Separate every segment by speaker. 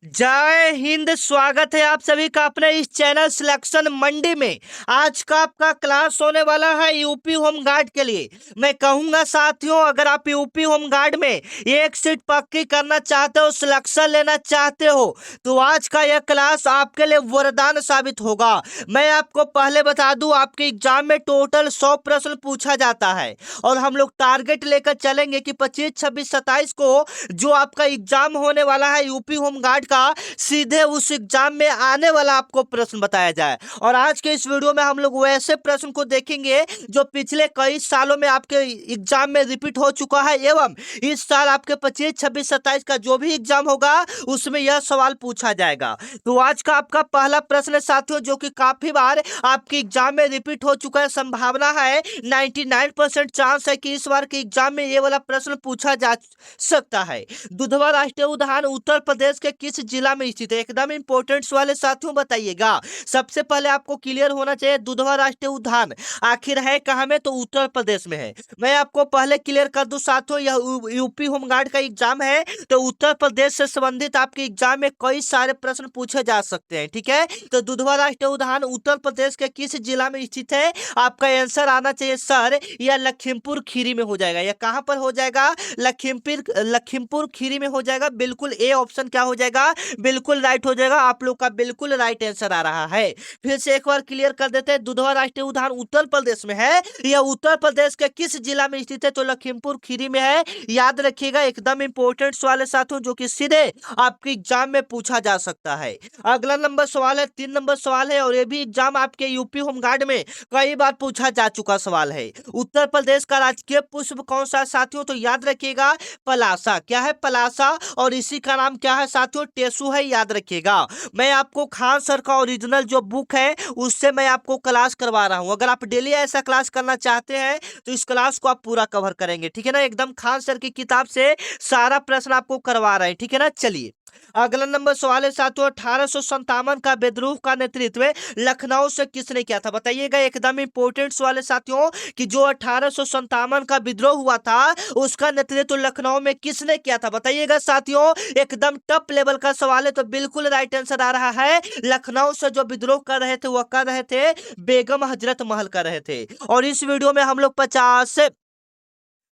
Speaker 1: जय हिंद। स्वागत है आप सभी का अपने इस चैनल सिलेक्शन मंडी में। आज का आपका क्लास होने वाला है यूपी होम गार्ड के लिए। मैं कहूंगा साथियों, अगर आप यूपी होम गार्ड में एक सीट पक्की करना चाहते हो, सिलेक्शन लेना चाहते हो, तो आज का यह क्लास आपके लिए वरदान साबित होगा। मैं आपको पहले बता दूं, आपके एग्जाम में टोटल 100 प्रश्न पूछा जाता है और हम लोग टारगेट लेकर चलेंगे कि 25, 26, 27 को जो आपका एग्जाम होने वाला है यूपी होम गार्ड का, सीधे उस एग्जाम में आने वाला आपको प्रश्न बताया जाए। और आज के इस वीडियो में हम लोग वैसे प्रश्न को देखेंगे जो पिछले कई सालों में आपके एग्जाम में रिपीट हो चुका है, एवं इस साल आपके 25, 26, 27 का जो भी एग्जाम होगा उसमें यह सवाल पूछा जाएगा। तो आज का आपका पहला प्रश्न है साथियों, जो कि काफी बार आपके एग्जाम में रिपीट हो चुका है। संभावना है 99% चांस है कि इस बार के एग्जाम में ये वाला प्रश्न पूछा जा सकता है। दुधवा राष्ट्रीय उद्यान उत्तर प्रदेश के किस जिला में स्थित है? एकदम इंपॉर्टेंट सवाल है साथियों, बताइएगा। सबसे पहले आपको क्लियर होना चाहिए दुधवा राष्ट्रीय उद्यान आखिर है कहां में, तो उत्तर प्रदेश में है। मैं आपको पहले क्लियर कर दूं साथियों, यह यूपी होमगार्ड का एग्जाम है, तो उत्तर प्रदेश से संबंधित आपके एग्जाम में कई सारे प्रश्न पूछे जा सकते हैं। ठीक है, तो दुधवा राष्ट्रीय उद्यान उत्तर प्रदेश के किस जिला में स्थित है? आपका आंसर आना चाहिए सर, यह लखीमपुर खीरी में हो जाएगा। यह कहां पर हो जाएगा? लखीमपुर खीरी में हो जाएगा। बिल्कुल ए ऑप्शन क्या हो जाएगा? बिल्कुल राइट हो जाएगा। आप लोग का बिल्कुल राइट आंसर आ रहा है। फिर से एक बार क्लियर कर देते हैं, दुधवा राष्ट्रीय उद्यान उत्तर प्रदेश में है। यह उत्तर प्रदेश के किस जिला में स्थित है? तो लखीमपुर खीरी में है। याद रखिएगा, एकदम इंपॉर्टेंट सवाल है साथियों, जो कि सीधे आपके एग्जाम में पूछा जा सकता है। अगला नंबर सवाल है, 3 नंबर सवाल है, और ये भी एग्जाम आपके यूपी होमगार्ड में कई बार पूछा जा चुका सवाल है। उत्तर प्रदेश का राजकीय पुष्प कौन सा है साथियों? तो याद रखिएगा, पलासा। क्या है? पलासा। और इसी का नाम क्या है साथियों? टेसू है। याद रखिएगा, मैं आपको खान सर का ओरिजिनल जो बुक है उससे मैं आपको क्लास करवा रहा हूं। अगर आप डेली ऐसा क्लास करना चाहते हैं तो इस क्लास को आप पूरा कवर करेंगे। ठीक है ना, एकदम खान सर की किताब से सारा प्रश्न आपको करवा रहे हैं। ठीक है ना, चलिए अगला नंबर सवाल है साथियों, 1857 का विद्रोह का नेतृत्व लखनऊ से किसने किया था? बताइएगा, एकदम इंपॉर्टेंट सवाल है साथियों, कि जो 1857 का विद्रोह हुआ था उसका नेतृत्व लखनऊ में किसने किया था? बताइएगा साथियों, एकदम टॉप लेवल का सवाल है। तो बिल्कुल राइट आंसर आ रहा है, लखनऊ से जो विद्रोह कर रहे थे वह कर रहे थे बेगम हजरत महल कर रहे थे। और इस वीडियो में हम लोग 50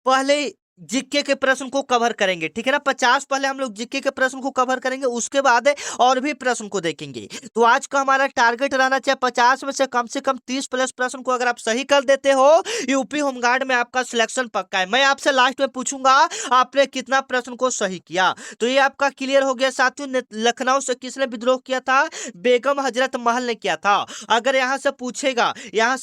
Speaker 1: पहले जीके के प्रश्न को कवर करेंगे। ठीक है ना, 50 पहले हम लोग जीके के प्रश्न को कवर करेंगे, उसके बाद और भी प्रश्न को देखेंगे। तो आज का हमारा टारगेट रहना चाहिए 50 में से कम 30 प्लस प्रश्न को अगर आप सही कर देते हो, यूपी होमगार्ड में आपका सिलेक्शन पक्का है। मैं आपसे लास्ट में पूछूंगा आपने कितना प्रश्न को सही किया। तो ये आपका क्लियर हो गया साथियों, लखनऊ से किसने विद्रोह किया था? बेगम हजरत महल ने किया था। अगर यहाँ से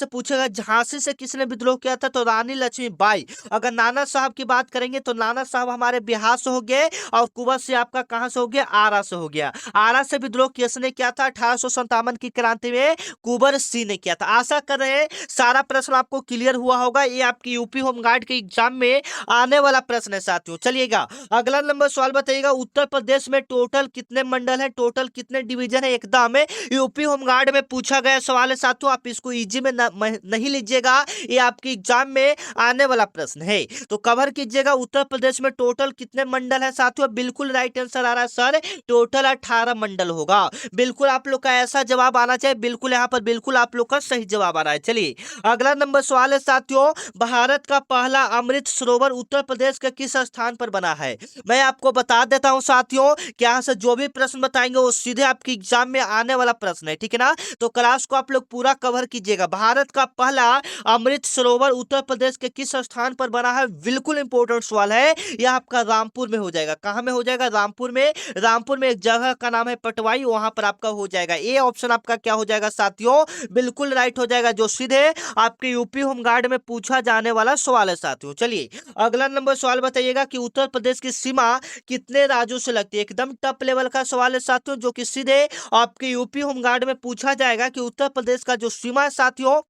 Speaker 1: पूछेगा झांसी से किसने विद्रोह किया था, तो रानी लक्ष्मीबाई। अगर नाना साहब की बात करेंगे तो नाना साहब हमारे बिहार से हो गए, और कुंवर से आपका कहां से हो गया? आरा से हो गया। आरा से विद्रोह किसने किया था? 1857 की क्रांति में कुंवर सिंह ने किया था। आशा कर रहे हैं सारा प्रश्न आपको क्लियर हुआ होगा। ये आपकी यूपी होमगार्ड के एग्जाम में आने वाला प्रश्न है साथियों। चलिएगा अगला नंबर सवाल बताइएगा, उत्तर प्रदेश में टोटल कितने मंडल है, टोटल कितने डिवीजन है? एकदम यूपी होमगार्ड में पूछा गया सवाल है साथियों, आप इसको इजी में नहीं लीजिएगा, ये आपके एग्जाम में आने वाला प्रश्न है। तो कवर कीजिएगा, उत्तर प्रदेश में टोटल कितने मंडल है साथियों? बिल्कुल राइट आंसर आ रहा है सर, टोटल 18 मंडल होगा। बिल्कुल आप लोग का ऐसा जवाब आना चाहिए, बिल्कुल यहाँ पर बिल्कुल आप लोग का सही जवाब आ रहा है। चलिए अगला नंबर सवाल है साथियों, भारत का पहला अमृत सरोवर उत्तर प्रदेश के किस स्थान पर बना है? मैं आपको बता देता हूं साथियों, कि यहाँ से जो भी प्रश्न बताएंगे वो सीधे आपके एग्जाम में आने वाला प्रश्न है। ठीक है ना, तो क्लास को आप लोग पूरा कवर कीजिएगा। भारत का पहला अमृत सरोवर उत्तर प्रदेश के किस स्थान पर बना है? बिल्कुल इंपॉर्टेंट सवाल है। यह आपका रामपुर में हो जाएगा। कहां में हो जाएगा? रामपुर में। रामपुर में एक जगह का नाम है पटवाई, वहां पर आपका हो जाएगा। ए ऑप्शन आपका क्या हो जाएगा साथियों? बिल्कुल राइट हो जाएगा, जो सीधे आपके यूपी होमगार्ड में पूछा जाने वाला सवाल है साथियों। चलिए अगला नंबर सवाल बताइएगा, कि उत्तर प्रदेश की सीमा कितने राज्यों से लगती है? एकदम टॉप लेवल का सवाल है साथियों, जो कि सीधे आपके यूपी होमगार्ड में पूछा जाएगा, कि उत्तर प्रदेश का जो सीमा है साथियों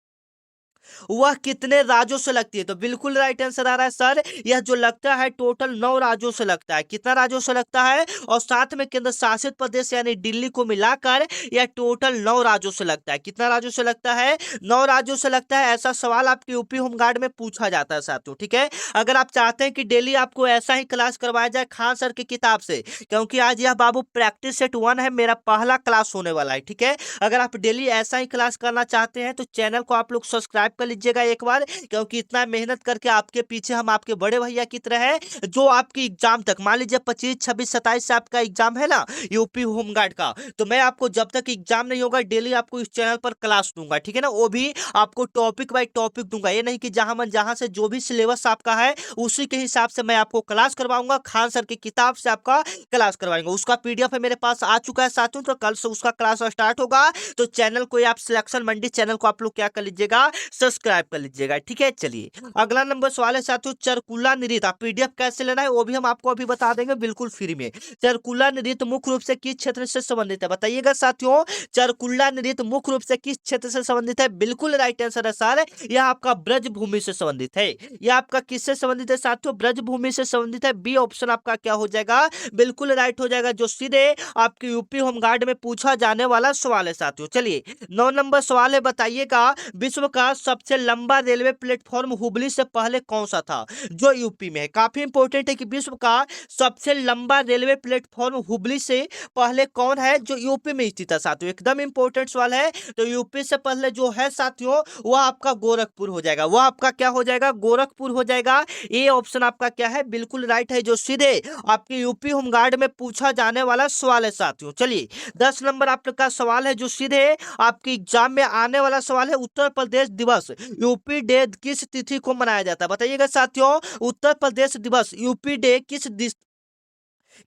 Speaker 1: वह कितने राज्यों से लगती है? तो बिल्कुल राइट आंसर आ रहा है सर, यह जो लगता है टोटल 9 राज्यों से लगता है। कितना राज्यों से लगता है? और साथ में केंद्र शासित प्रदेश यानी दिल्ली को मिलाकर यह टोटल 9 राज्यों से लगता है। कितना राज्यों से लगता है? 9 राज्यों से लगता है। ऐसा सवाल आपके यूपी होमगार्ड में पूछा जाता है साथियों, ठीक है। अगर आप चाहते हैं कि डेली आपको ऐसा ही क्लास करवाया जाए खान सर की किताब से, क्योंकि आज यह बाबू प्रैक्टिस सेट 1 है, मेरा पहला क्लास होने वाला है, ठीक है। अगर आप डेली ऐसा ही क्लास करना चाहते हैं तो चैनल को आप लोग सब्सक्राइब कर लीजिएगा एक बार, क्योंकि इतना मेहनत करके आपके पीछे हम आपके बड़े भैया की तरह है, जो आपकी एग्जाम तक मान लीजिए 25, 26, 27 से आपका एग्जाम है ना यूपी होमगार्ड का, तो मैं आपको जब तक एग्जाम नहीं होगा डेली आपको इस चैनल पर क्लास दूंगा, ठीक है ना। वो भी आपको टॉपिक बाय टॉपिक दूंगा, ये नहीं कि जहां मन जहां से जो भी सिलेबस आपका है उसी के हिसाब से मैं आपको क्लास करवाऊंगा। खान सर की किताब से आपका क्लास करवाएंगे, उसका पीडीएफ है मेरे पास आ चुका है साथियों, तो कल से उसका क्लास स्टार्ट होगा। तो चैनल को आप सिलेक्शन मंडी चैनल को आप लोग क्या कर लीजिएगा, सब्सक्राइब कर लीजिएगा, ठीक है। चलिए अगला नंबर सवाल है साथियों, चरकुला नृत्य। आप पीडीएफ कैसे लेना है वो भी हम आपको अभी बता देंगे बिल्कुल फ्री में। चरकुला नृत्य मुख्य रूप से किस क्षेत्र से संबंधित है बताइएगा साथियों। चरकुला नृत्य मुख्य रूप से किस क्षेत्र से संबंधित है? बिल्कुल राइट आंसर है सर, यह आपका ब्रज भूमि से संबंधित है। यह आपका किससे संबंधित है साथियों? ब्रज भूमि से संबंधित है। बी ऑप्शन आपका क्या हो जाएगा, बिल्कुल राइट हो जाएगा, जो सीधे आपके यूपी होमगार्ड में पूछा जाने वाला सवाल है साथियों। चलिए 9 नंबर सवाल है, बताइएगा विश्व का सबसे लंबा रेलवे प्लेटफॉर्म हुबली से पहले कौन सा था जो यूपी में है? काफी इंपॉर्टेंट है कि विश्व का सबसे लंबा रेलवे प्लेटफॉर्म हुबली से पहले कौन है जो यूपी में स्थित है साथियों, एकदम इंपॉर्टेंट सवाल है। तो यूपी से पहले जो है साथियों वह आपका गोरखपुर हो जाएगा, वह आपका क्या हो जाएगा, गोरखपुर हो जाएगा। ये ऑप्शन आपका क्या है, बिल्कुल राइट है, जो सीधे आपके यूपी होमगार्ड में पूछा जाने वाला सवाल है साथियों। चलिए 10 नंबर आपका सवाल है जो सीधे आपके एग्जाम में आने वाला सवाल है, उत्तर प्रदेश दिवस यूपी डे किस तिथि को मनाया जाता है बताइएगा साथियों। उत्तर प्रदेश दिवस यूपी डे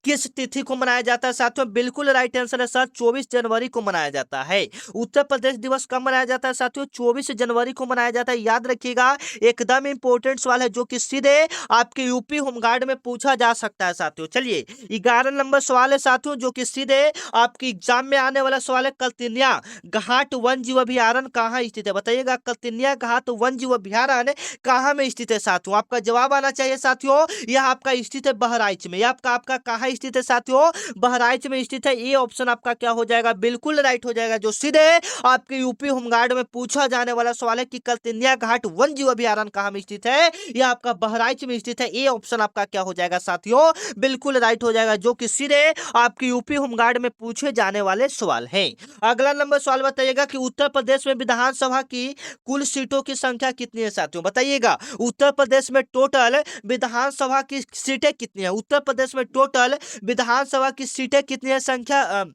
Speaker 1: किस तिथि को मनाया जाता है साथियों? बिल्कुल राइट आंसर है सर, 24 जनवरी को मनाया जाता है। उत्तर प्रदेश दिवस कब मनाया जाता है साथियों? 24 जनवरी को मनाया जाता है, याद रखिएगा, एकदम इंपॉर्टेंट सवाल है जो कि सीधे आपके यूपी होमगार्ड में पूछा जा सकता है साथियों। चलिए 11 नंबर सवाल है साथियों, जो कि सीधे आपके एग्जाम में आने वाला सवाल है, कलतिनिया घाट वन जीव अभ्यारण्य कहाँ स्थित है बताइएगा। कलतिनिया घाट वन जीव अभ्यारण्य कहाँ में स्थित है साथियों? आपका जवाब आना चाहिए साथियों, यह आपका स्थित है बहराइच में। आपका कहाँ स्थित है साथियों? बहराइच में स्थित है। ये ऑप्शन आपका क्या हो जाएगा, बिल्कुल राइट हो जाएगा, जो सीधे आपके यूपी होमगार्ड में पूछा जाने वाला सवाल है कि कलतिनिया घाट वन जीव अभ्यारण्य कहाँ में स्थित है? यह आपका बहराइच में स्थित है। ये ऑप्शन आपका क्या हो जाएगा साथियों, बिल्कुल राइट हो जाएगा, जो कि सीधे आपके यूपी होमगार्ड में पूछे जाने वाले सवाल है। अगला नंबर सवाल बताइएगा कि उत्तर प्रदेश में विधानसभा की कुल सीटों की संख्या कितनी है साथियों बताइएगा। उत्तर प्रदेश में टोटल विधानसभा की सीटें कितनी है? उत्तर प्रदेश में टोटल विधानसभा की सीटें कितनी है संख्या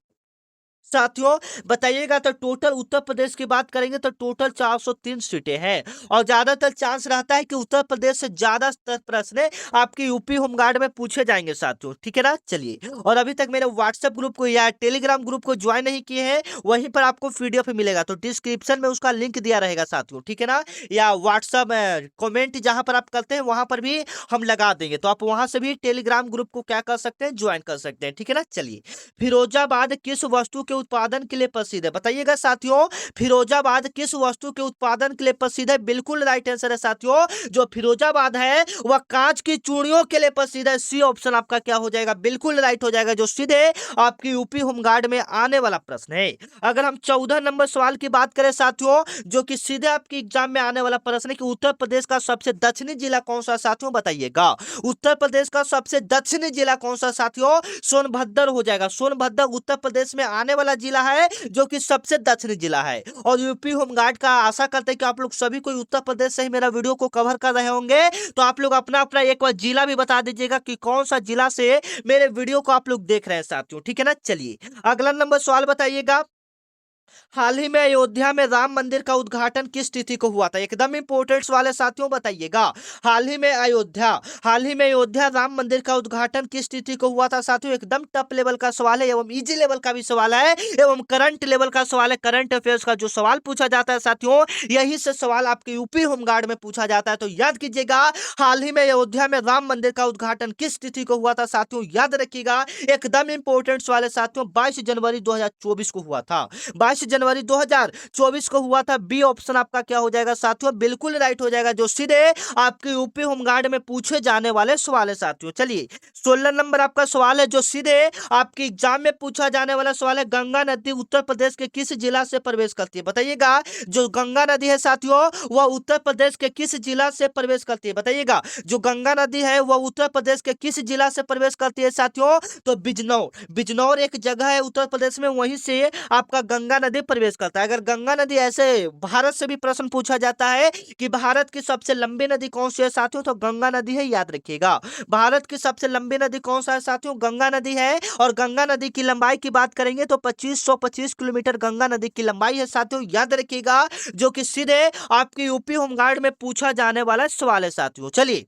Speaker 1: साथियों बताइएगा। तो टोटल उत्तर प्रदेश की बात करेंगे तो टोटल 403 सीटें हैं, और ज्यादातर चांस रहता है कि उत्तर प्रदेश से ज्यादा प्रश्न आपके यूपी होमगार्ड में पूछे जाएंगे साथियों, ठीक है ना। चलिए, और अभी तक मेरे व्हाट्सएप ग्रुप को या टेलीग्राम ग्रुप को ज्वाइन नहीं किए हैं, वहीं पर आपको पीडीएफ मिलेगा, तो डिस्क्रिप्शन में उसका लिंक दिया रहेगा साथियों, ठीक है ना। या व्हाट्सएप कॉमेंट जहां पर आप करते हैं वहां पर भी हम लगा देंगे, तो आप वहां से भी टेलीग्राम ग्रुप को क्या कर सकते हैं, ज्वाइन कर सकते हैं, ठीक है ना। चलिए, फिरोजाबाद किस वस्तु के उत्पादन के लिए प्रसिद्ध है बताइएगा साथियों। फिरोजाबाद किस वस्तु के उत्पादन के लिए प्रसिद्ध है? बिल्कुल राइट आंसर है साथियों, जो फिरोजाबाद है वह कांच की चूड़ियों के लिए प्रसिद्ध है। सी ऑप्शन आपका क्या हो जाएगा, बिल्कुल राइट हो जाएगा, जो सीधे आपकी यूपी होमगार्ड में आने वाला प्रश्न है। अगर हम 14 नंबर सवाल की बात करें साथियों, जो कि सीधे आपके एग्जाम में आने वाला प्रश्न है कि उत्तर प्रदेश का सबसे दक्षिणी जिला कौन सा साथियों बताइएगा। उत्तर प्रदेश का सबसे दक्षिणी जिला कौन सा साथियों? सोनभद्र हो जाएगा। सोनभद्र उत्तर प्रदेश में आने वाला जिला है जो कि सबसे दक्षिणी जिला है। और यूपी होमगार्ड का आशा करते हैं कि आप लोग सभी कोई उत्तर प्रदेश से ही मेरा वीडियो को कवर कर रहे होंगे, तो आप लोग अपना अपना एक बार जिला भी बता दीजिएगा कि कौन सा जिला से मेरे वीडियो को आप लोग देख रहे हैं साथियों, ठीक है ना। चलिए अगला नंबर सवाल बताइएगा, हाल ही में अयोध्या में राम मंदिर का उद्घाटन किस तिथि को हुआ था? एकदम इंपॉर्टेंट सवाल है साथियों, बताइएगा। हाल ही में अयोध्या राम मंदिर का उद्घाटन किस तिथि को हुआ था साथियों? एकदम टफ लेवल का सवाल है, एवं इजी लेवल का भी सवाल है, एवं करंट लेवल का सवाल है। करंट अफेयर्स का जो सवाल पूछा जाता है साथियों, यही से सवाल आपके यूपी होमगार्ड में पूछा जाता है, तो याद कीजिएगा, हाल ही में अयोध्या में राम मंदिर का उद्घाटन किस तिथि को हुआ था साथियों, याद रखिएगा, एकदम इंपॉर्टेंट सवाल है साथियों, 22 जनवरी 2024 को हुआ था। 22 जनवरी 2024 को हुआ था। बी ऑप्शन आपका क्या हो जाएगा साथियों, बिल्कुल राइट हो जाएगा, जो सीधे आपके यूपी होमगार्ड में पूछे जाने वाले सवाल है साथियों। चलिए 16 नंबर आपका सवाल है जो सीधे आपके एग्जाम में पूछा जाने वाला सवाल है, गंगा नदी उत्तर प्रदेश के किस जिला से प्रवेश करती है? बताइएगा, जो गंगा नदी है साथियों वह उत्तर प्रदेश के किस जिला से प्रवेश करती है? बताइएगा, जो गंगा नदी है वह उत्तर प्रदेश के किस जिला से प्रवेश करती है साथियों? तो बिजनौर। बिजनौर एक जगह है उत्तर प्रदेश में, वहीं से आपका गंगा नदी प्रवेश करता है। अगर गंगा नदी ऐसे भारत से भी प्रश्न पूछा जाता है कि भारत की सबसे लंबी नदी कौन सी है साथियों, तो गंगा नदी है, याद रखिएगा। भारत की सबसे लंबी नदी कौन सा है साथियों? गंगा नदी है। और गंगा नदी की लंबाई की बात करेंगे तो 2525 किलोमीटर गंगा नदी की लंबाई है साथियों, याद रखिएगा, जो कि सीधे आपके यूपी होमगार्ड में पूछा जाने वाला सवाल है साथियों। चलिए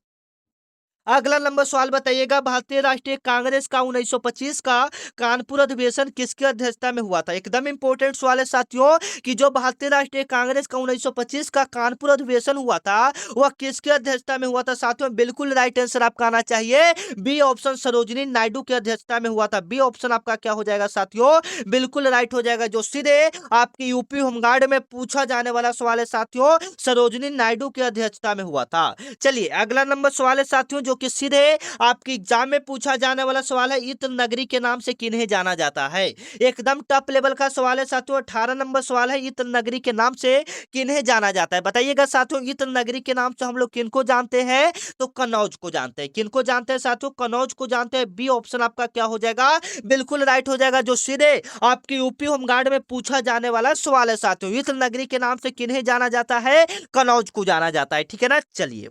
Speaker 1: अगला नंबर सवाल बताइएगा, भारतीय राष्ट्रीय कांग्रेस का 1925 का कानपुर अधिवेशन किसकी अध्यक्षता में हुआ था? एकदम इंपॉर्टेंट सवाल है साथियों कि जो भारतीय राष्ट्रीय कांग्रेस का 1925 का कानपुर अधिवेशन हुआ था वह किसकी अध्यक्षता में हुआ था साथियों? बिल्कुल राइट आंसर आपका आना चाहिए बी ऑप्शन, सरोजिनी नायडू की अध्यक्षता में हुआ था। बी ऑप्शन आपका क्या हो जाएगा साथियों, बिल्कुल राइट हो जाएगा, जो सीधे आपकी यूपी होमगार्ड में पूछा जाने वाला सवाल है साथियों, सरोजिनी नायडू की अध्यक्षता में हुआ था। चलिए अगला नंबर सवाल है साथियों जो कि सीधे आपके एग्जाम में पूछा जाने वाला सवाल है, इत्र नगरी के नाम से किन्हें जाना जाता है? एकदम टफ लेवल का सवाल है साथियों। 18 नंबर सवाल है, इत्र नगरी के नाम से किन्हें जाना जाता है? बताइएगा साथियों, इत्र नगरी के नाम से हम लोग किनको जानते हैं? तो कन्नौज को जानते हैं। किनको जानते हैं साथियों? कन्नौज को जानते हैं। बी ऑप्शन आपका क्या हो जाएगा, बिल्कुल राइट हो जाएगा, जो सीधे आपकी यूपी होमगार्ड में पूछा जाने वाला सवाल है साथियों। इत्र नगरी के नाम से किन्हें जाना जाता है? कन्नौज को जाना जाता है, ठीक है ना। चलिए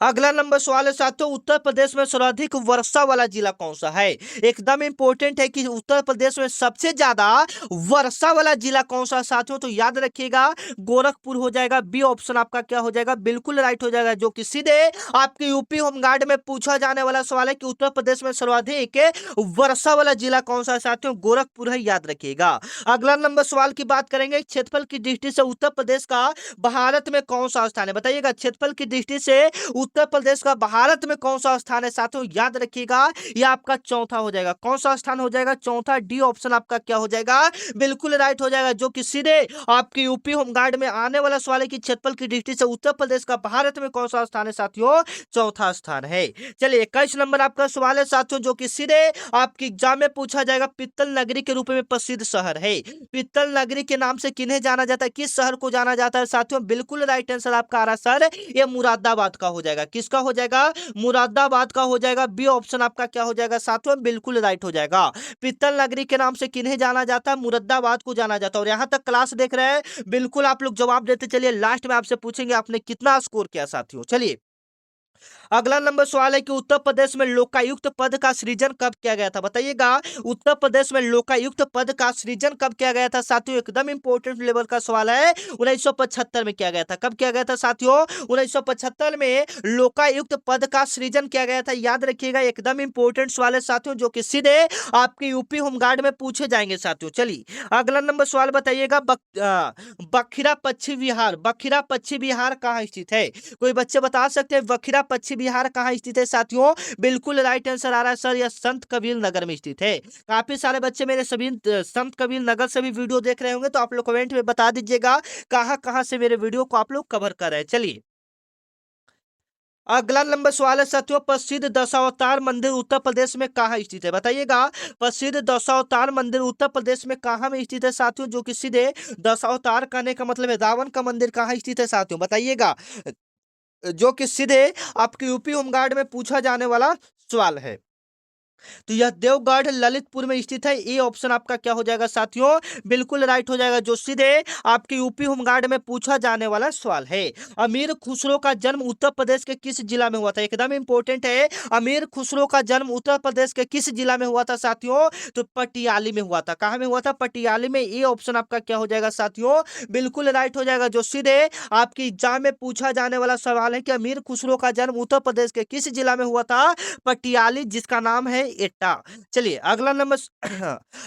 Speaker 1: अगला नंबर सवाल है साथियों, उत्तर प्रदेश में सर्वाधिक वर्षा वाला जिला कौन सा है? एकदम इंपॉर्टेंट है कि उत्तर प्रदेश में सबसे ज्यादा वर्षा वाला जिला कौन सा साथियों, तो याद रखिएगा गोरखपुर हो जाएगा। बी ऑप्शन आपका क्या हो जाएगा, बिल्कुल राइट हो जाएगा, जो कि सीधे आपके यूपी होमगार्ड में पूछा जाने वाला सवाल है कि उत्तर प्रदेश में सर्वाधिक वर्षा वाला जिला कौन सा है साथियों, गोरखपुर है, याद रखिएगा। अगला नंबर सवाल की बात करेंगे, क्षेत्रफल की दृष्टि से उत्तर प्रदेश का भारत में कौन सा स्थान है? बताइएगा, क्षेत्रफल की दृष्टि से उत्तर प्रदेश का भारत में कौन सा स्थान है साथियों, याद रखिएगा, यह आपका चौथा हो जाएगा। कौन सा स्थान हो जाएगा, चौथा। डी ऑप्शन आपका क्या हो जाएगा, बिल्कुल राइट हो जाएगा, जो कि सीधे आपके यूपी होमगार्ड में आने वाला सवाल है कि क्षेत्रफल की दृष्टि से उत्तर प्रदेश का भारत में कौन सा स्थान है साथियों, चौथा स्थान है। चलिए 21 नंबर आपका सवाल है साथियों, जो कि सीधे आपके एग्जाम में पूछा जाएगा, पित्तल नगरी के रूप में प्रसिद्ध शहर है। पित्तल नगरी के नाम से किन्हें जाना जाता है, किस शहर को जाना जाता है साथियों? बिल्कुल राइट आंसर आपका आ रहा सर, ये मुरादाबाद का हो जाएगा। किसका हो जाएगा, मुरादाबाद का हो जाएगा। बी ऑप्शन आपका क्या हो जाएगा साथियों, बिल्कुल राइट हो जाएगा। पित्तल नगरी के नाम से किन्हें जाना जाता है, मुरादाबाद को जाना जाता है। और यहां तक क्लास देख रहे हैं, बिल्कुल आप लोग जवाब देते चलिए, लास्ट में आपसे पूछेंगे आपने कितना स्कोर किया साथियों। चलिए अगला नंबर सवाल है कि उत्तर प्रदेश में लोकायुक्त पद का सृजन कब किया गया था? बताइएगा, उत्तर प्रदेश में लोकायुक्त पद का सृजन कब किया गया था साथियों? एकदम इंपॉर्टेंट लेवल का सवाल है। 1975 में किया गया था। कब किया गया था साथियों? 1975 में लोकायुक्त पद का सृजन किया गया था, याद रखिएगा, एकदम इंपॉर्टेंट सवाल है साथियों, जो कि सीधे आपके यूपी होमगार्ड में पूछे जाएंगे साथियों। चलिए अगला नंबर सवाल बताइएगा, बखिरा पश्चिम बिहार, बखिरा पश्चिम बिहार कहाँ स्थित है? कोई बच्चे बता सकते हैं बखिरा पश्चिम बिहार कहाँ स्थित है साथियों? बिल्कुल राइट आंसर आ रहा है सर, यह संत कबीर नगर में स्थित है। काफी सारे बच्चे मेरे सभी संत कबीर नगर से भी वीडियो देख रहे होंगे, तो आप लोग कमेंट में बता दीजिएगा कहाँ कहाँ से मेरे वीडियो को आप लोग कवर कर रहे हैं। चलिए अगला नंबर सवाल है साथियों, प्रसिद्ध दशावतार मंदिर उत्तर प्रदेश में कहाँ स्थित है? बताइएगा, प्रसिद्ध दशावतार मंदिर उत्तर प्रदेश में कहाँ में स्थित है साथियों, जो कि सीधे दशावतार कहने का मतलब है रावण का मंदिर कहाँ स्थित है साथियों, बताइएगा, जो कि सीधे आपके यूपी होमगार्ड में पूछा जाने वाला सवाल है। तो यह देवगढ़ ललितपुर में स्थित है। ए ऑप्शन आपका क्या हो जाएगा साथियों, बिल्कुल राइट हो जाएगा, जो सीधे आपके यूपी होमगार्ड में पूछा जाने वाला सवाल है। अमीर खुसरो का जन्म उत्तर प्रदेश के किस जिला में हुआ था? एकदम इंपॉर्टेंट है, अमीर खुसरो का जन्म उत्तर प्रदेश के किस जिला में हुआ था साथियों? तो पटियाली में हुआ था। कहां में हुआ था? पटियाली में। ए ऑप्शन आपका क्या हो जाएगा साथियों, बिल्कुल राइट हो जाएगा, जो सीधे आपकी एग्जाम में पूछा जाने वाला सवाल है कि अमीर खुसरो का जन्म उत्तर प्रदेश के किस जिला में हुआ था? पटियाली, जिसका नाम है एटा। चलिए अगला नंबर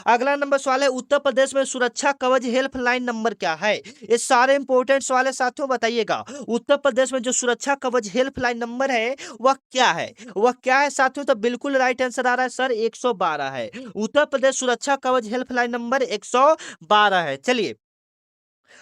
Speaker 1: अगला नंबर सवाल है, उत्तर प्रदेश में सुरक्षा कवच हेल्पलाइन नंबर क्या है? ये सारे इंपॉर्टेंट सवाल है साथियों, बताइएगा उत्तर प्रदेश में जो सुरक्षा कवच हेल्पलाइन नंबर है वह क्या है? वह क्या है साथियों? तो बिल्कुल राइट आंसर आ रहा है सर, 112 है। उत्तर प्रदेश सुरक्षा कवच हेल्पलाइन नंबर 112 है। चलिए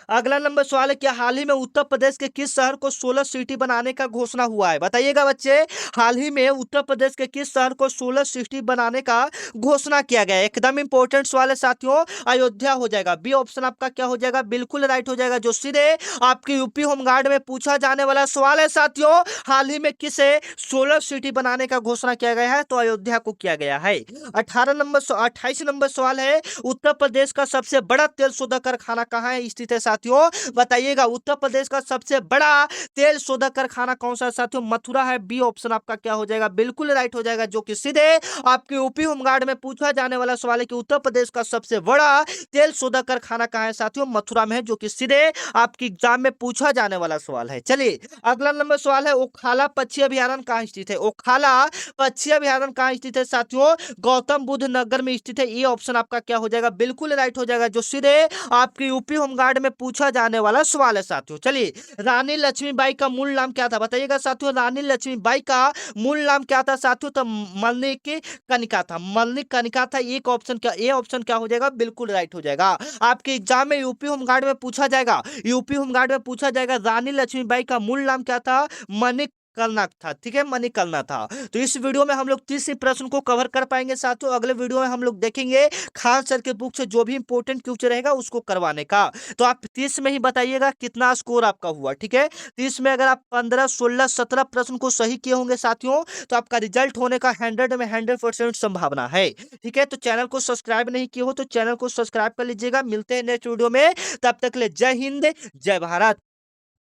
Speaker 1: अगला नंबर सवाल है, क्या हाल ही में उत्तर प्रदेश के किस शहर को 16 सिटी बनाने का घोषणा हुआ है? बताइएगा बच्चे, हाल ही में उत्तर प्रदेश के किस शहर को 16 सिटी बनाने का घोषणा किया गया है? एकदम इंपॉर्टेंट सवाल है साथियों, अयोध्या हो जाएगा। बी ऑप्शन आपका क्या हो जाएगा? बिल्कुल राइट हो जाएगा, जो सीधे आपकी यूपी होमगार्ड में पूछा जाने वाला सवाल है साथियों। हाल ही में किसे 16 सिटी बनाने का घोषणा किया गया है? तो अयोध्या को किया गया है। 28 नंबर सवाल है, उत्तर प्रदेश का सबसे बड़ा तेल शोधक कारखाना कहाँ है स्थित है साथियों? बताइएगा उत्तर प्रदेश का सबसे बड़ा तेल शोधक कारखाना कौन सा है साथियों? मथुरा है। बी ऑप्शन आपका क्या हो जाएगा? बिल्कुल राइट हो जाएगा, जो कि सीधे आपके यूपी होमगार्ड में पूछा जाने वाला सवाल है कि उत्तर प्रदेश का सबसे बड़ा तेल शोधक कारखाना कहाँ है साथियों? मथुरा में है, जो कि सीधे आपकी एग्जाम में पूछा जाने वाला सवाल है। चलिए अगला नंबर सवाल है, ओखाला पक्षी अभयारण्य कहाँ स्थित है? ओखाला पक्षी अभयारण्य कहाँ स्थित है साथियों? गौतम बुद्ध नगर में स्थित है। ये ऑप्शन आपका क्या हो जाएगा? बिल्कुल राइट हो जाएगा, जो सीधे आपके यूपी होमगार्ड में पूछा जाने वाला सवाल है साथियों। चलिए रानी लक्ष्मीबाई का मूल नाम क्या था? बताइएगा साथियों, रानी लक्ष्मीबाई का मूल नाम क्या था साथियों? तो मल्लिक कनिका था। मल्लिक कनिका था। एक ऑप्शन क्या, ए ऑप्शन क्या हो जाएगा? बिल्कुल राइट हो जाएगा। आपके एग्जाम में यूपी होमगार्ड में पूछा जाएगा, यूपी होमगार्ड में पूछा जाएगा रानी लक्ष्मीबाई का मूल नाम क्या था? मणिक करना था। ठीक है, मनी करना था। तो इस वीडियो में हम लोग 30 प्रश्न को कवर कर पाएंगे साथियों। अगले वीडियो में हम लोग देखेंगे खान सर के बुक से जो भी इंपॉर्टेंट क्वेश्चन रहेगा उसको करवाने का। तो आप 30 में ही बताइएगा कितना स्कोर आपका हुआ। ठीक है, 30 में अगर आप 15, 16, 17 प्रश्न को सही किए होंगे साथियों, तो आपका रिजल्ट होने का 100 में 100% संभावना है। ठीक है, तो चैनल को सब्सक्राइब नहीं किए हो तो चैनल को सब्सक्राइब कर लीजिएगा। मिलते हैं नेक्स्ट वीडियो में, तब तक ले जय हिंद, जय भारत।